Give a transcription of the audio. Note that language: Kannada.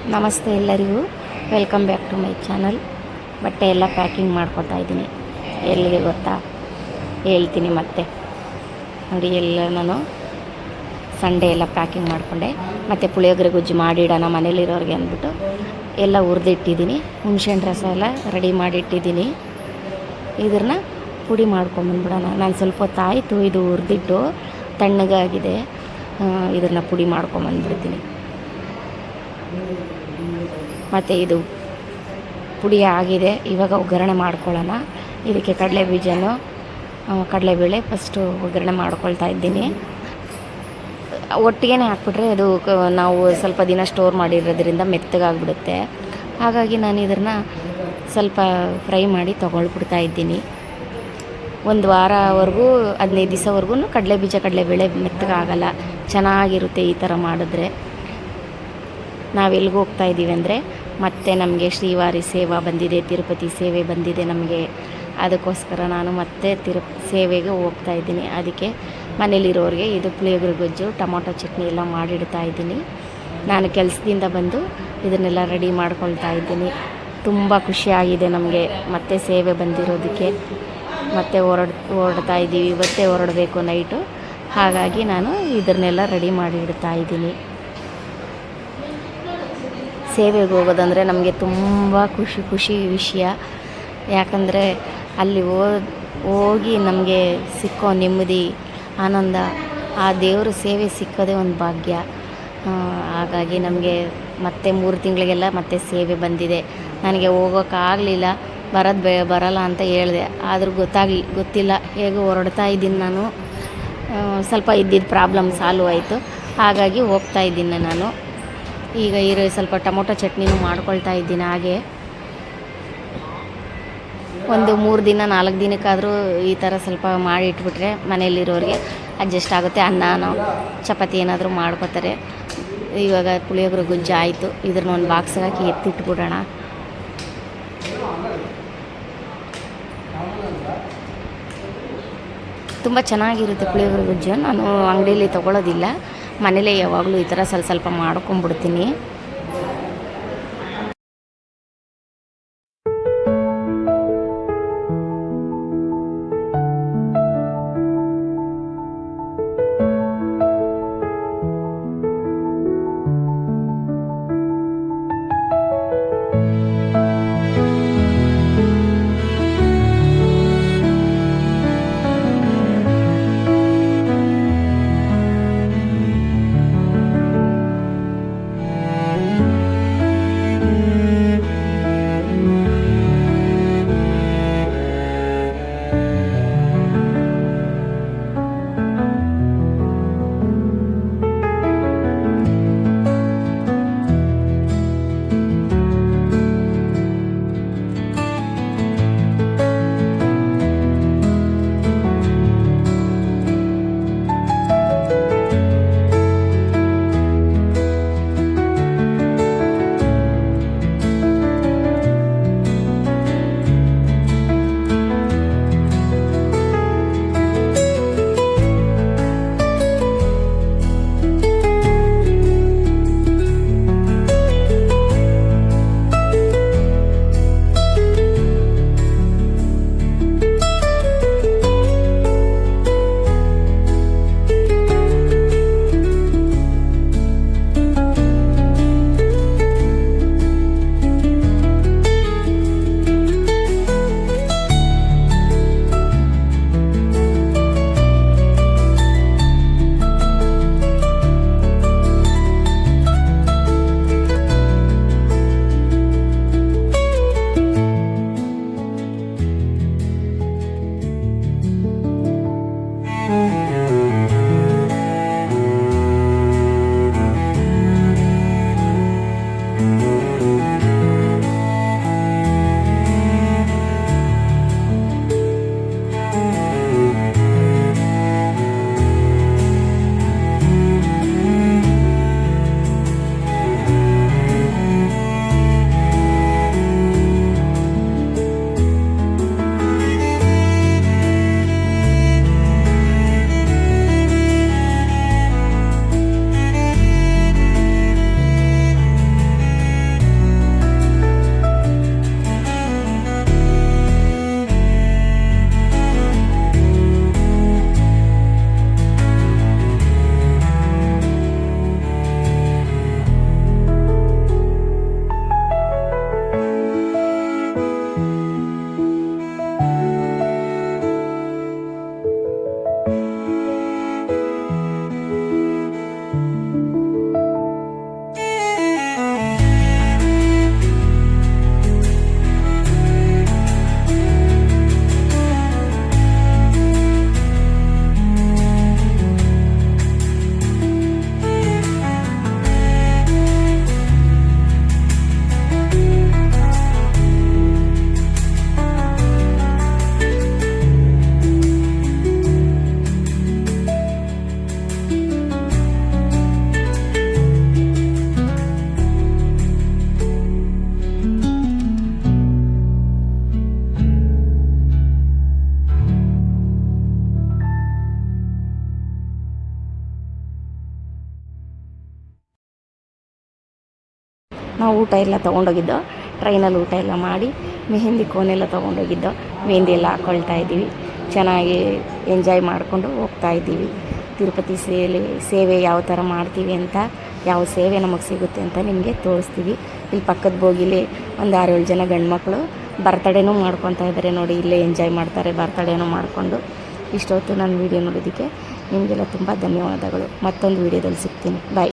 ನಮಸ್ತೆ ಎಲ್ಲರಿಗೂ, welcome back to my channel. ಬಟ್ಟೆ ಎಲ್ಲ ಪ್ಯಾಕಿಂಗ್ ಮಾಡ್ಕೊತಾ ಇದ್ದೀನಿ. ಎಲ್ಲಿಗೆ ಗೊತ್ತಾ ಹೇಳ್ತೀನಿ ಮತ್ತೆ. ನೋಡಿ, ಎಲ್ಲ ನಾನು ಸಂಡೇ ಎಲ್ಲ ಪ್ಯಾಕಿಂಗ್ ಮಾಡಿಕೊಂಡೆ. ಮತ್ತು ಪುಳಿಯೋಗರೆ ಗೊಜ್ಜು ಮಾಡಿಡೋಣ ಮನೇಲಿರೋರಿಗೆ ಅಂದ್ಬಿಟ್ಟು ಎಲ್ಲ ಹುರಿದಿಟ್ಟಿದ್ದೀನಿ. ಹುಣ್ಸೆಹಣ್ಣು ರಸ ಎಲ್ಲ ರೆಡಿ ಮಾಡಿಟ್ಟಿದ್ದೀನಿ. ಇದನ್ನು ಪುಡಿ ಮಾಡ್ಕೊಂಬಂದ್ಬಿಡೋಣ. ನಾನು ಸ್ವಲ್ಪ ಹೊತ್ತಾಯಿತು ಇದು ಹುರಿದಿಟ್ಟು, ತಣ್ಣಗಾಗಿದೆ. ಇದನ್ನು ಪುಡಿ ಮಾಡ್ಕೊಂಬಂದ್ಬಿಡ್ತೀನಿ. ಮತ್ತು ಇದು ಪುಡಿ ಆಗಿದೆ. ಇವಾಗ ಒಗ್ಗರಣೆ ಮಾಡ್ಕೊಳ್ಳೋಣ. ಇದಕ್ಕೆ ಕಡಲೆಬೇಳೆ ಫಸ್ಟು ಒಗ್ಗರಣೆ ಮಾಡ್ಕೊಳ್ತಾ ಇದ್ದೀನಿ. ಒಟ್ಟಿಗೆ ಹಾಕ್ಬಿಟ್ರೆ ಅದು ನಾವು ಸ್ವಲ್ಪ ದಿನ ಸ್ಟೋರ್ ಮಾಡಿರೋದ್ರಿಂದ ಮೆತ್ತಗಾಗ್ಬಿಡುತ್ತೆ. ಹಾಗಾಗಿ ನಾನು ಇದನ್ನು ಸ್ವಲ್ಪ ಫ್ರೈ ಮಾಡಿ ತೊಗೊಳ್ಬಿಡ್ತಾ ಇದ್ದೀನಿ. ಒಂದು ವಾರವರೆಗೂ 15 ದಿವಸವರೆಗೂ ಕಡಲೆಬೇಳೆ ಮೆತ್ತಗಾಗಲ್ಲ, ಚೆನ್ನಾಗಿರುತ್ತೆ ಈ ಥರ ಮಾಡಿದ್ರೆ. ನಾವೆಲ್ಲಿಗೆ ಹೋಗ್ತಾ ಇದ್ದೀವಿ ಅಂದರೆ, ಮತ್ತೆ ನಮಗೆ ಶ್ರೀವಾರಿ ಸೇವಾ ಬಂದಿದೆ, ತಿರುಪತಿ ಸೇವೆ ಬಂದಿದೆ ನಮಗೆ. ಅದಕ್ಕೋಸ್ಕರ ನಾನು ಮತ್ತೆ ಸೇವೆಗೆ ಹೋಗ್ತಾ ಇದ್ದೀನಿ. ಅದಕ್ಕೆ ಮನೇಲಿರೋರಿಗೆ ಇದು ಪುಳಿಯೋಗರೆ ಗೊಜ್ಜು, ಟೊಮೊಟೊ ಚಟ್ನಿ ಎಲ್ಲ ಮಾಡಿಡ್ತಾ ಇದ್ದೀನಿ. ನಾನು ಕೆಲಸದಿಂದ ಬಂದು ಇದನ್ನೆಲ್ಲ ರೆಡಿ ಮಾಡ್ಕೊಳ್ತಾ ಇದ್ದೀನಿ. ತುಂಬ ಖುಷಿಯಾಗಿದೆ ನಮಗೆ ಮತ್ತೆ ಸೇವೆ ಬಂದಿರೋದಕ್ಕೆ. ಮತ್ತೆ ಹೊರಡ್ತಾ ಇದ್ದೀವಿ. ಇವತ್ತೇ ಹೊರಡಬೇಕು ನೈಟು. ಹಾಗಾಗಿ ನಾನು ಇದನ್ನೆಲ್ಲ ರೆಡಿ ಮಾಡಿ ಇಡ್ತಾ ಇದ್ದೀನಿ. ಸೇವೆಗೆ ಹೋಗೋದಂದರೆ ನಮಗೆ ತುಂಬ ಖುಷಿ ವಿಷಯ. ಯಾಕಂದರೆ ಅಲ್ಲಿ ಹೋಗಿ ನಮಗೆ ಸಿಕ್ಕೋ ನೆಮ್ಮದಿ, ಆನಂದ, ಆ ದೇವರ ಸೇವೆ ಸಿಕ್ಕೋದೇ ಒಂದು ಭಾಗ್ಯ. ಹಾಗಾಗಿ ನಮಗೆ ಮತ್ತೆ 3 ತಿಂಗಳಿಗೆಲ್ಲ ಮತ್ತೆ ಸೇವೆ ಬಂದಿದೆ. ನನಗೆ ಹೋಗೋಕ್ಕಾಗಲಿಲ್ಲ, ಬರಲ್ಲ ಅಂತ ಹೇಳಿದೆ. ಆದರೂ ಗೊತ್ತಿಲ್ಲ, ಹೇಗೆ ಹೊರಡ್ತಾ ಇದ್ದೀನಿ ನಾನು. ಸ್ವಲ್ಪ ಇದ್ದಿದ್ದು ಪ್ರಾಬ್ಲಮ್ ಸಾಲ್ವ್ ಆಯಿತು. ಹಾಗಾಗಿ ಹೋಗ್ತಾ ಇದ್ದೀನಿ ನಾನು. ಈಗ ಸ್ವಲ್ಪ ಟೊಮೊಟೊ ಚಟ್ನಿನೂ ಮಾಡ್ಕೊಳ್ತಾ ಇದ್ದೀನಿ. ಹಾಗೆ ಒಂದು 3 ದಿನ 4 ದಿನಕ್ಕಾದರೂ ಈ ಥರ ಸ್ವಲ್ಪ ಮಾಡಿ ಇಟ್ಬಿಟ್ರೆ ಮನೆಯಲ್ಲಿರೋರಿಗೆ ಅಡ್ಜಸ್ಟ್ ಆಗುತ್ತೆ. ಅನ್ನನೋ ಚಪಾತಿ ಏನಾದರೂ ಮಾಡ್ಕೋತಾರೆ. ಇವಾಗ ಪುಳಿಯೋಗರೆ ಗೊಜ್ಜು ಆಯಿತು. ಇದ್ರನ್ನ ಒಂದು ಬಾಕ್ಸ್ಗೆ ಹಾಕಿ ಎತ್ತಿಟ್ಬಿಡೋಣ. ತುಂಬ ಚೆನ್ನಾಗಿರುತ್ತೆ ಪುಳಿಯೋಗರೆ ಗೊಜ್ಜು. ನಾನು ಅಂಗಡಿಯಲ್ಲಿ ತೊಗೊಳ್ಳೋದಿಲ್ಲ, ಮನೇಲೇ ಯಾವಾಗಲೂ ಈ ಥರ ಸ್ವಲ್ಪ ಮಾಡ್ಕೊಂಬಿಡ್ತೀನಿ. ನಾವು ಊಟ ಎಲ್ಲ ತೊಗೊಂಡೋಗಿದ್ದೋ, ಟ್ರೈನಲ್ಲಿ ಊಟ ಎಲ್ಲ ಮಾಡಿ ಮೆಹಂದಿ ಕೋನೆಲ್ಲ ತೊಗೊಂಡೋಗಿದ್ದೋ, ಮೆಹಂದಿ ಎಲ್ಲ ಹಾಕ್ಕೊಳ್ತಾ ಇದ್ದೀವಿ. ಚೆನ್ನಾಗಿ ಎಂಜಾಯ್ ಮಾಡಿಕೊಂಡು ಹೋಗ್ತಾಯಿದ್ದೀವಿ. ತಿರುಪತಿ ಸೇವೆ ಯಾವ ಥರ ಮಾಡ್ತೀವಿ ಅಂತ, ಯಾವ ಸೇವೆ ನಮಗೆ ಸಿಗುತ್ತೆ ಅಂತ ನಿಮಗೆ ತೋರಿಸ್ತೀವಿ. ಇಲ್ಲಿ ಪಕ್ಕದ ಬೋಗಿಲಿ ಒಂದು 6-7 ಜನ ಗಂಡ್ಮಕ್ಳು ಬರ್ತಡೇನೂ ಮಾಡ್ಕೊತಾ ಇದ್ದಾರೆ ನೋಡಿ. ಇಲ್ಲೇ ಎಂಜಾಯ್ ಮಾಡ್ತಾರೆ ಬರ್ತಡೇನೂ ಮಾಡಿಕೊಂಡು. ಇಷ್ಟೊತ್ತು ನನ್ನ ವೀಡಿಯೋ ನೋಡೋದಕ್ಕೆ ನಿಮಗೆಲ್ಲ ತುಂಬ ಧನ್ಯವಾದಗಳು. ಮತ್ತೊಂದು ವೀಡಿಯೋದಲ್ಲಿ ಸಿಗ್ತೀನಿ. ಬಾಯ್.